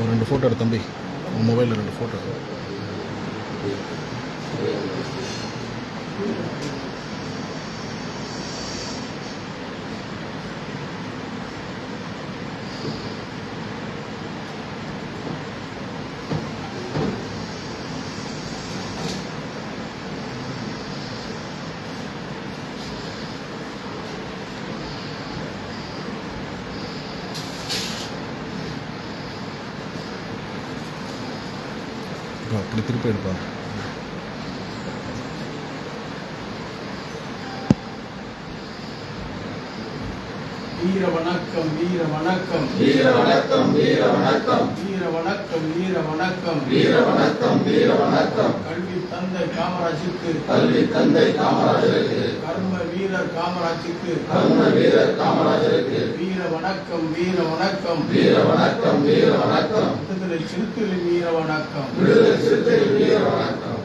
ஒரு 2 ஃபோட்டோ எடு தம்பி, உன் மொபைலில் 2 ஃபோட்டோ எடு. அப்படி திருப்பி எடுப்பா. வீர வணக்கம் வீர வணக்கம் வீர வணக்கம் வீர வணக்கம் வீர வணக்கம் வீர வணக்கம் வீர வணக்கம் வீர வணக்கம் கல்வி தந்தை காமராஜுக்கு கல்வி தந்தை காமராஜருக்கு கர்ம வீரர் காமராஜுக்கு கர்ம வீரர் காமராஜருக்கு வீர வணக்கம் வீர வணக்கம் வீர வணக்கம் வீர வணக்கம் விடுதலை சிறுத்தைகளின் வீர வணக்கம் விடுதலை சிறுத்தைகளின் வீர வணக்கம்.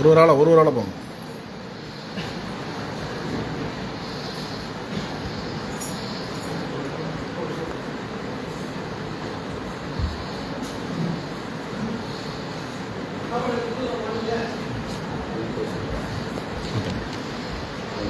ஒரு ஆளாக போங்க.